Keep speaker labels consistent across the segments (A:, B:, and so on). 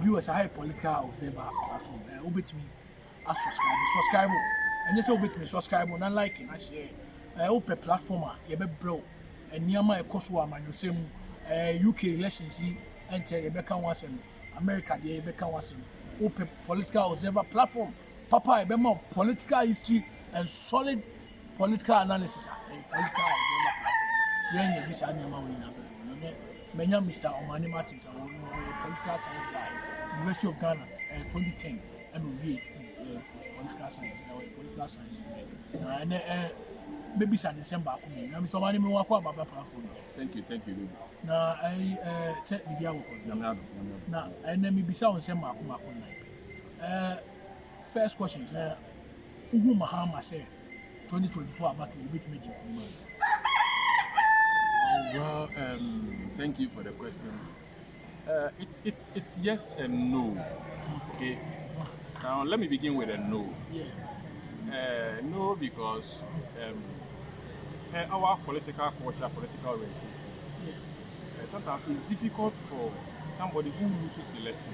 A: viewers, I have political observer platform. Obey me, I subscribe, and you say obey me, subscribe, and like it, I share. Open platform, you be bro, and near my coursework, man, you say UK elections, and say you become once in America, you become once in open political observer platform. Papa, I be more political history and solid political analysis. Political observer platform. Yeah, this animal we now. Menya Mr. Omani Martins, a political science guy, University of Ghana, 2010, and we political science. And maybe some December. Now, Mr. Omani, we walk about platform.
B: Thank you, baby.
A: Now, I said, Bibia, now, and then maybe some December. First question, who Mahama said 2024 about the bit meeting.
B: Well, thank you for the question. It's yes and no. Okay. Now let me begin with a no.
A: Yeah.
B: No, because our political culture, political realities, sometimes it's difficult for somebody who loses election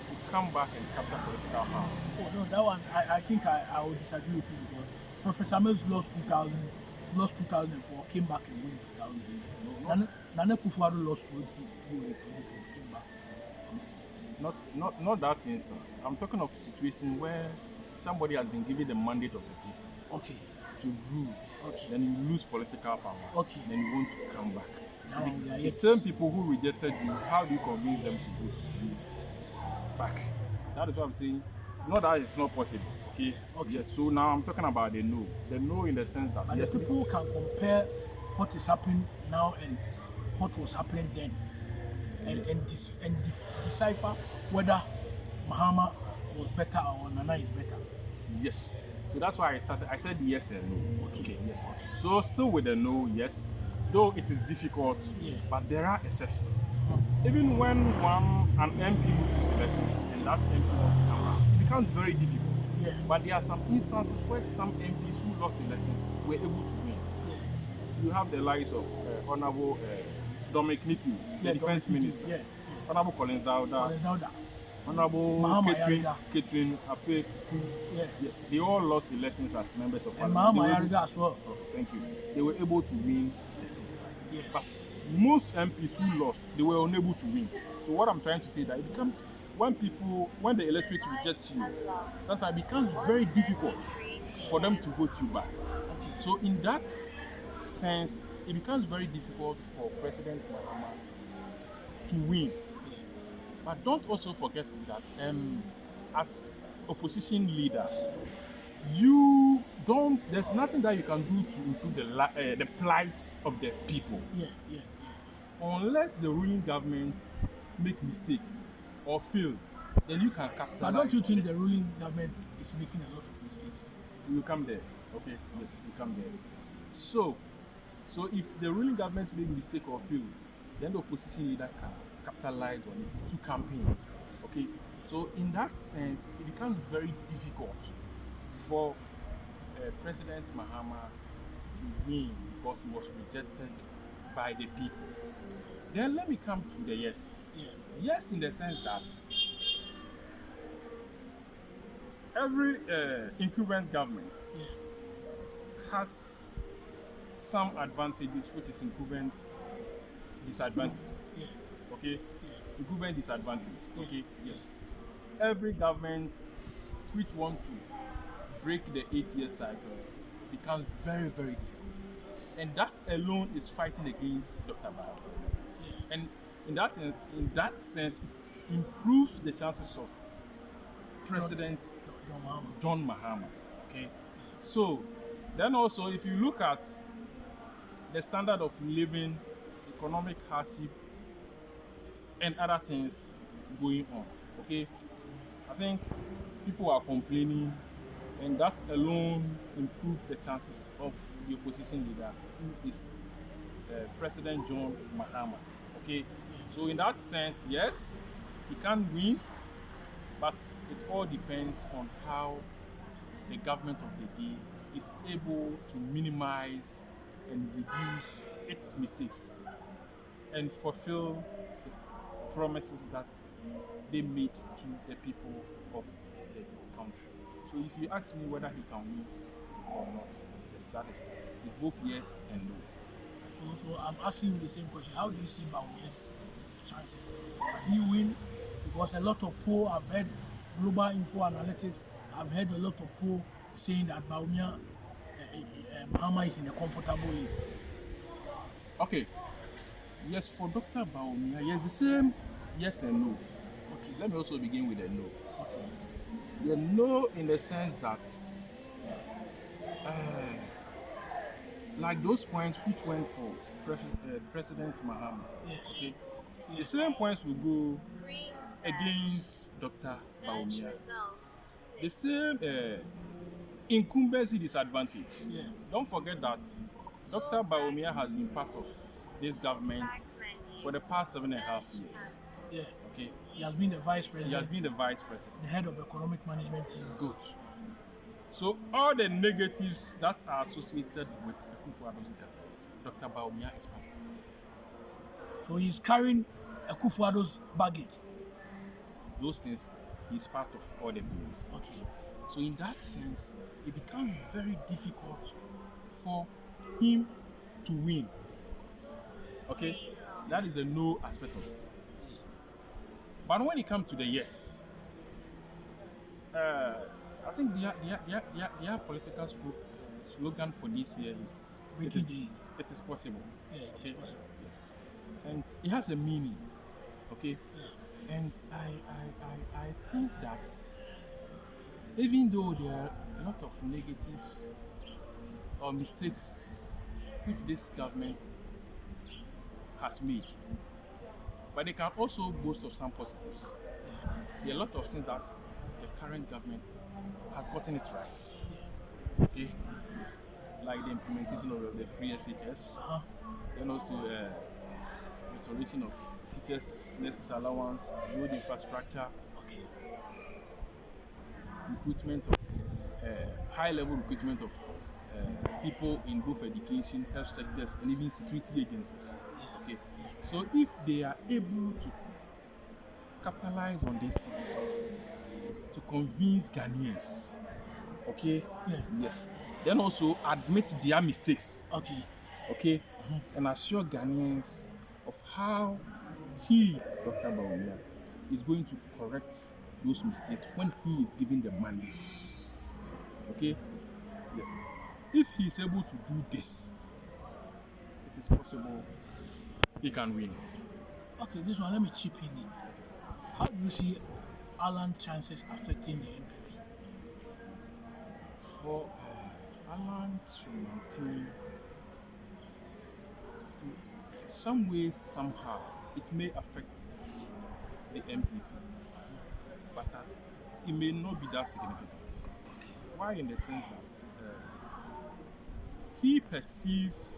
B: to come back and capture political power.
A: Oh no, that one I think I would disagree with you because Professor Mills lost 2004, came back and won 2008. Nana Akufo-Addo lost 2022, came back.
B: Not that instance. I'm talking of a situation where somebody has been given the mandate of the people.
A: Okay.
B: To rule.
A: Okay.
B: Then you lose political power.
A: Okay.
B: Then you want to come back.
A: The
B: same people who rejected you, how do you convince them to vote you back? That is what I'm saying. Not that it's not possible. Okay. Yes. So now I'm talking about the no. The no in the sense that
A: but yes, the people can compare what is happening now and what was happening then, and decipher whether Mahama was better or Nana is better.
B: Yes. So that's why I said yes and no.
A: Okay.
B: Yes. So still with the no, yes. Though it is difficult, but there are exceptions. Even when an MP loses election and that MP wants to come back, it becomes very difficult.
A: Yeah.
B: But there are some instances where some MPs who lost elections were able to win.
A: Yeah.
B: You have the likes of Honorable Dominic Nitti, the Defense Minister, Honorable Collins Dauda, Honorable Catherine Afe. Yes, they all lost elections as members of Parliament.
A: And Mahama as well.
B: Oh, thank you. They were able to win the seat.
A: Yeah.
B: But most MPs who lost, they were unable to win. So what I'm trying to say is that it becomes when the electorate rejects you, sometimes it becomes very difficult for them to vote you back.
A: Okay.
B: So in that sense, it becomes very difficult for President Mahama to win. But don't also forget that as opposition leader, there's nothing that you can do to improve the plight of the people.
A: Yeah.
B: Unless the ruling government make mistakes or fail, then you can capitalize.
A: But don't you think the ruling government is making a lot of mistakes?
B: You come there, okay? Yes, you come there. So if the ruling government make mistake or fail, then the opposition leader can capitalize on it to campaign. Okay? So in that sense, it becomes very difficult for President Mahama to win because he was rejected by the people. Then let me come to the yes.
A: Yeah.
B: Yes, in the sense that every incumbent government has some advantages which is incumbent disadvantage.
A: Yeah.
B: Okay? Incumbent disadvantage. Okay? Yes. Every government which want to break the 8-year cycle becomes very, very difficult. And that alone is fighting against Dr. Barrow. And in that sense, it improves the chances of President John Mahama. Okay? So, then also, if you look at the standard of living, economic hardship, and other things going on, okay? I think people are complaining, and that alone improves the chances of the opposition leader, who is President John Mahama. Okay, so in that sense, yes, he can win, but it all depends on how the government of the day is able to minimize and reduce its mistakes and fulfill promises that they made to the people of the country. So if you ask me whether he can win or not, yes, that is it's both yes and no.
A: So I'm asking you the same question. How do you see Baumia's chances? Can he win? Because a lot of poll, I've heard Global Info Analytics, I've heard a lot of poll saying that Baumia, Mahama is in a comfortable league.
B: Okay. Yes, for Dr. Bawumia, yes, the same yes and no.
A: Okay.
B: Let me also begin with the no.
A: Okay.
B: The no in the sense that, like those points which went for President Mahama,
A: Yeah.
B: okay, the same points will go against Dr. Bawumia. The same incumbency disadvantage.
A: Yeah.
B: Don't forget that Dr. Bawumia has been part of this government for the past 7.5 years.
A: Yeah.
B: Okay,
A: He has been the vice
B: he
A: president,
B: has been the vice president.
A: the head of economic management team.
B: Good. So all the negatives that are associated with Akufo-Addo's government, Dr. Bawumia is part of it.
A: So he's carrying Akufo-Addo's baggage.
B: Those things, he's part of all the bills.
A: Okay.
B: So in that sense, it becomes very difficult for him to win. Okay, that is the no aspect of it. But when it comes to the yes, I think their political slogan for this year is
A: Breaking the eight.
B: it is possible.
A: Yeah, it is possible.
B: Yes. And it has a meaning. Okay.
A: Yeah.
B: And I think that even though there are a lot of negative or mistakes which this government has made, but they can also boast of some positives. There are a lot of things that the current government has gotten it right. Okay, like the implementation of the free SHS, then also restoration of teachers' nurses allowance, road infrastructure,
A: Okay.
B: recruitment of high-level recruitment of people in both education, health sectors, and even security agencies. Okay, so if they are able to capitalize on these things to convince Ghanaians, okay,
A: Yeah.
B: yes, then also admit their mistakes,
A: Okay.
B: okay, and assure Ghanaians of how he, Dr. Bawumia, is going to correct those mistakes when he is given the mandate. Okay? Yes. If he is able to do this, it is possible he can win.
A: Okay, this one, let me chip in. How do you see Alan's chances affecting the NPP?
B: For Alan to maintain, some way, somehow, it may affect the MPP, but it may not be that significant. Why? In the sense that he perceives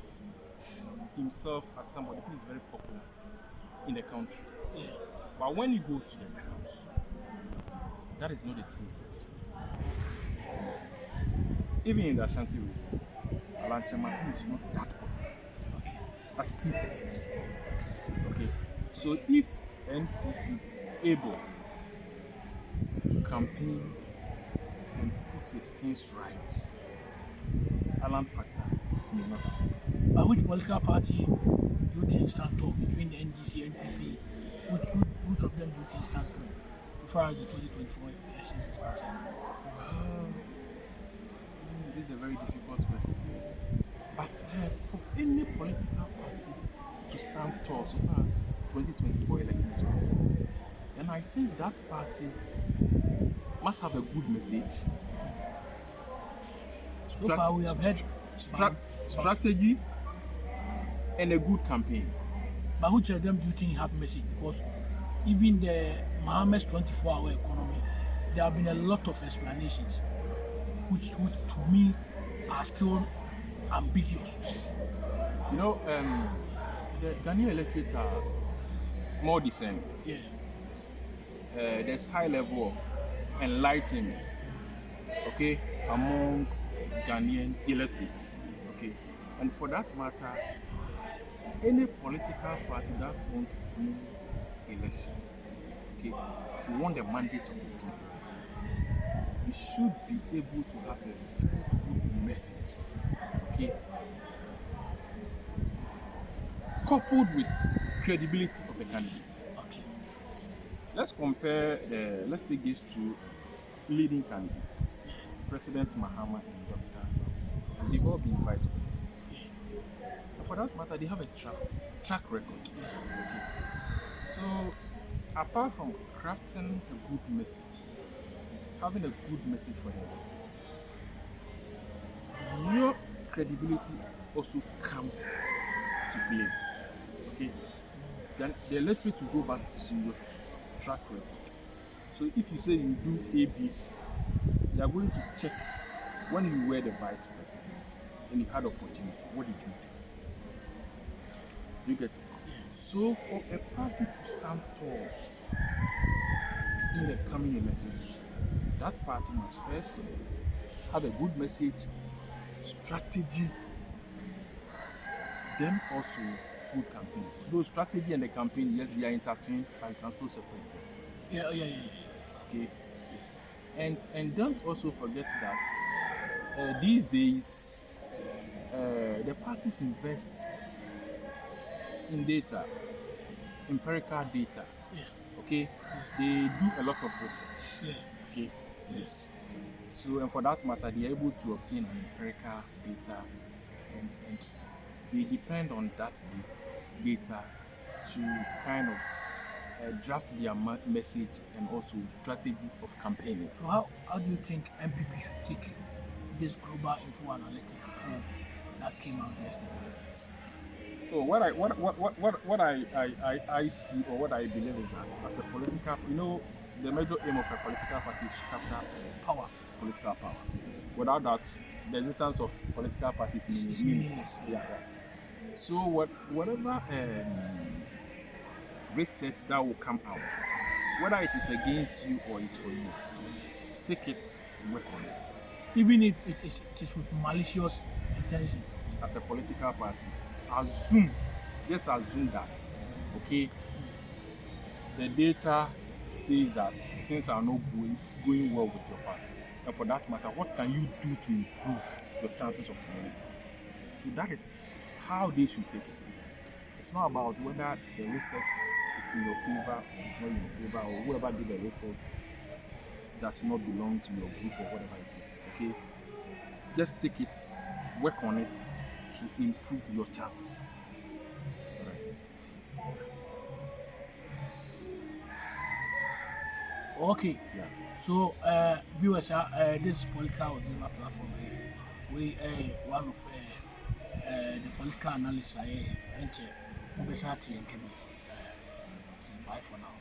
B: himself as somebody who is very popular in the country.
A: Yeah.
B: But when you go to the house, that is not the truth. Yes. Even in the Ashanti region, Alan Kyerematen is not that popular as he perceives. Okay. So if NPP is able to campaign and put his things right, Alan factor may not affect him.
A: But which political party do you think stand tall between the NDC and NPP? Which of them do you think stand tall so far as the 2024 elections is concerned?
B: Well, this is a very difficult question. But for any political party to stand tall so far as 2024 elections is concerned, then I think that party must have a good message.
A: So far we have heard
B: strategy and a good campaign.
A: But which of them do you think have message? Because even the Mohammed's 24-hour economy, there have been a lot of explanations, which to me are still ambiguous.
B: You know, the Ghanaian electorate are more discerning.
A: Yeah.
B: There's high level of enlightenment, okay, among Ghanaian electorates, okay, and for that matter, any political party that wants to win elections, okay, if you want the mandate of the people, you should be able to have a very good message, okay, coupled with credibility of the candidates.
A: Okay.
B: Let's take these two leading candidates, President Mahama and Dr. And they've all been vice president. And for that matter, they have a track record. Okay. So, apart from crafting a good message, having a good message for the electorate, your credibility also come to play. Okay, then the electorate will go back to your track record. So if you say you do ABC, they are going to check when you were the vice president and you had opportunity, what did you do? You get it? So for a party to stand tall in the coming elections, that party must first have a good message, strategy, then also good campaign. Though strategy and the campaign, yes, they are intertwined, but you can still separate them.
A: Yeah.
B: Okay, yes. And don't also forget that these days the parties invest in data, empirical data.
A: Yeah.
B: Okay, they do a lot of research.
A: Yeah.
B: Okay, yes. So and for that matter, they are able to obtain an empirical data, and they depend on that data to kind of draft their message and also strategy of campaigning.
A: So how do you think MPP should take this global info analytic poll that came out yesterday?
B: So what I see or what I believe is that as a political, the major aim of a political party is to capture
A: Power.
B: political power. Without that, the existence of political parties
A: It's meaningless.
B: Yeah. So whatever research that will come out, whether it is against you or it's for you, take it and work on it.
A: Even if it is with malicious intention.
B: As a political party, just assume that, okay, the data says that things are not going well with your party. And for that matter, what can you do to improve your chances of winning? So that is how they should take it. It's not about whether the research is in your favor or it's not in your favor, or whoever did the research does not belong to your group or whatever it is. Okay? Just take it, work on it to improve your chances.
A: Okay.
B: Yeah.
A: So viewers, this political observer platform we one of the political analysts and bye for now.